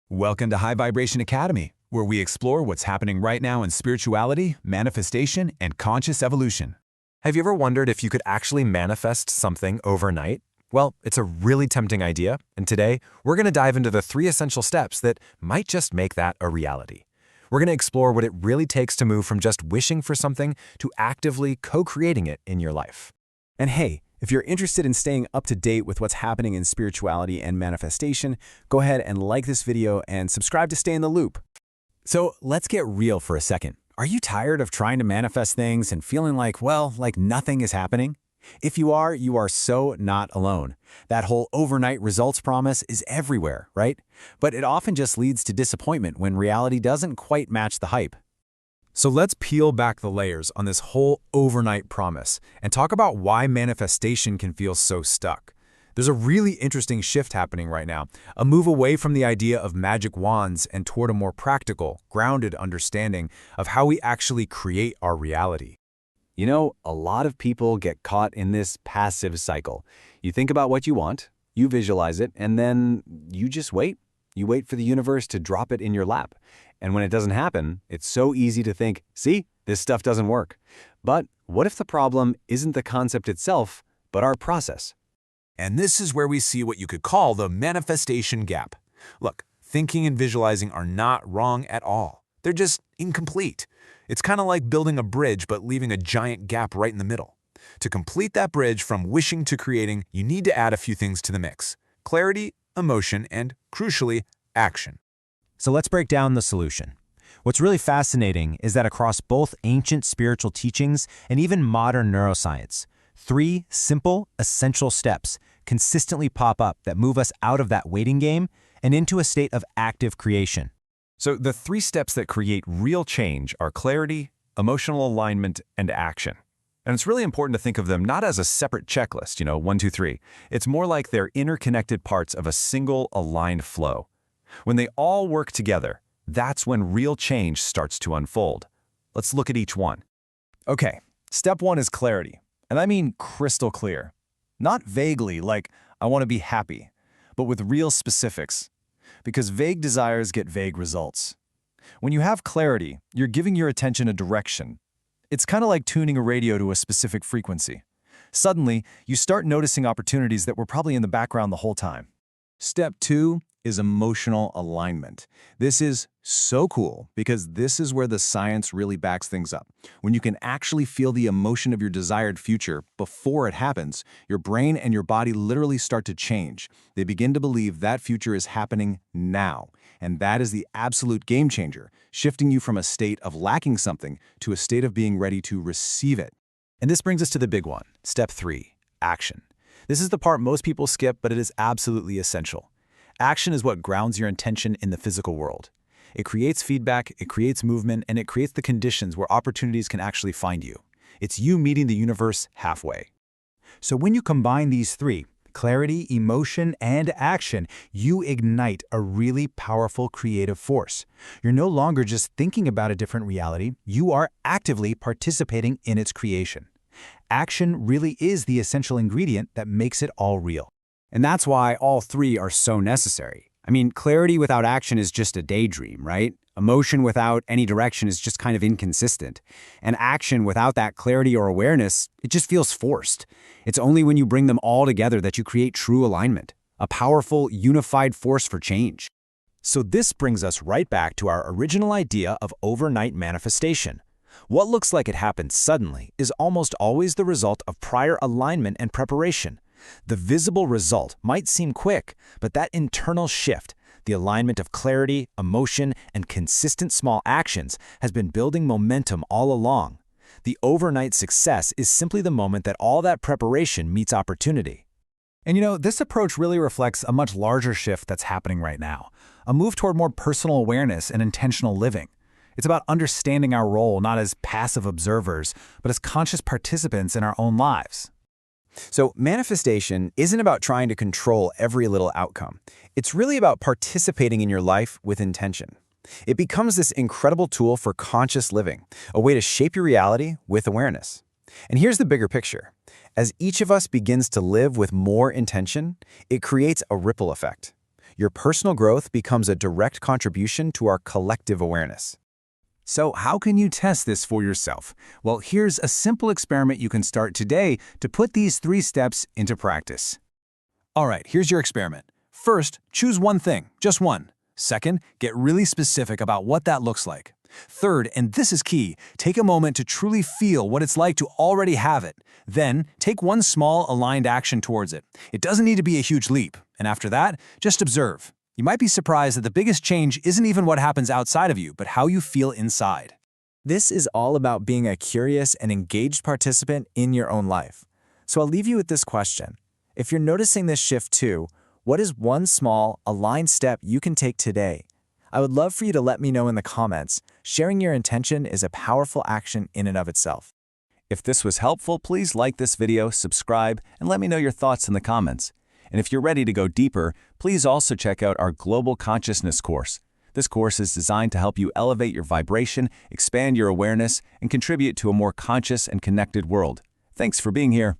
Welcome to High Vibration Academy, where we explore what's happening right now in spirituality, manifestation, and conscious evolution. Have you ever wondered if you could actually manifest something overnight? Well, it's a really tempting idea, and today we're going to dive into the 3 essential steps that might just make that a reality. We're going to explore what it really takes to move from just wishing for something to actively co-creating it in your life. And hey, if you're interested in staying up to date with what's happening in spirituality and manifestation, go ahead and like this video and subscribe to stay in the loop. So let's get real for a second. Are you tired of trying to manifest things and feeling like nothing is happening? If you are so not alone. That whole overnight results promise is everywhere, right? But it often just leads to disappointment when reality doesn't quite match the hype. So let's peel back the layers on this whole overnight promise and talk about why manifestation can feel so stuck. There's a really interesting shift happening right now, a move away from the idea of magic wands and toward a more practical, grounded understanding of how we actually create our reality. You know, a lot of people get caught in this passive cycle. You think about what you want, you visualize it, and then you just wait. You wait for the universe to drop it in your lap. And when it doesn't happen, it's so easy to think, see, this stuff doesn't work. But what if the problem isn't the concept itself, but our process? And this is where we see what you could call the manifestation gap. Look, thinking and visualizing are not wrong at all. They're just incomplete. It's kind of like building a bridge but leaving a giant gap right in the middle. To complete that bridge from wishing to creating, you need to add a few things to the mix: clarity, emotion, and, crucially, action. So let's break down the solution. What's really fascinating is that across both ancient spiritual teachings and even modern neuroscience, 3 simple, essential steps consistently pop up that move us out of that waiting game and into a state of active creation. So the 3 steps that create real change are clarity, emotional alignment, and action. And it's really important to think of them not as a separate checklist, 1, 2, 3. It's more like they're interconnected parts of a single aligned flow. When they all work together, that's when real change starts to unfold. Let's look at each one. Okay, step 1 is clarity. And I mean crystal clear. Not vaguely, like, I want to be happy, but with real specifics. Because vague desires get vague results. When you have clarity, you're giving your attention a direction. It's kind of like tuning a radio to a specific frequency. Suddenly, you start noticing opportunities that were probably in the background the whole time. Step 2 is emotional alignment. This is so cool because this is where the science really backs things up. When you can actually feel the emotion of your desired future before it happens, your brain and your body literally start to change. They begin to believe that future is happening now. And that is the absolute game changer, shifting you from a state of lacking something to a state of being ready to receive it. And this brings us to the big one, step 3, action. This is the part most people skip, but it is absolutely essential. Action is what grounds your intention in the physical world. It creates feedback, it creates movement, and it creates the conditions where opportunities can actually find you. It's you meeting the universe halfway. So when you combine these 3, clarity, emotion, and action, you ignite a really powerful creative force. You're no longer just thinking about a different reality, you are actively participating in its creation. Action really is the essential ingredient that makes it all real. And that's why all 3 are so necessary. I mean, clarity without action is just a daydream, right? Emotion without any direction is just kind of inconsistent. And action without that clarity or awareness, it just feels forced. It's only when you bring them all together that you create true alignment, a powerful, unified force for change. So this brings us right back to our original idea of overnight manifestation. What looks like it happened suddenly is almost always the result of prior alignment and preparation. The visible result might seem quick, but that internal shift, the alignment of clarity, emotion, and consistent small actions, has been building momentum all along. The overnight success is simply the moment that all that preparation meets opportunity. And this approach really reflects a much larger shift that's happening right now, a move toward more personal awareness and intentional living. It's about understanding our role not as passive observers, but as conscious participants in our own lives. So manifestation isn't about trying to control every little outcome. It's really about participating in your life with intention. It becomes this incredible tool for conscious living, a way to shape your reality with awareness. And here's the bigger picture. As each of us begins to live with more intention, it creates a ripple effect. Your personal growth becomes a direct contribution to our collective awareness. So how can you test this for yourself? Well, here's a simple experiment you can start today to put these 3 steps into practice. All right, here's your experiment. First, choose one thing, just one. Second, get really specific about what that looks like. Third, and this is key, take a moment to truly feel what it's like to already have it. Then, take one small, aligned action towards it. It doesn't need to be a huge leap. And after that, just observe. You might be surprised that the biggest change isn't even what happens outside of you, but how you feel inside. This is all about being a curious and engaged participant in your own life. So I'll leave you with this question. If you're noticing this shift too, what is one small, aligned step you can take today? I would love for you to let me know in the comments. Sharing your intention is a powerful action in and of itself. If this was helpful, please like this video, subscribe, and let me know your thoughts in the comments. And if you're ready to go deeper, please also check out our Global Consciousness course. This course is designed to help you elevate your vibration, expand your awareness, and contribute to a more conscious and connected world. Thanks for being here.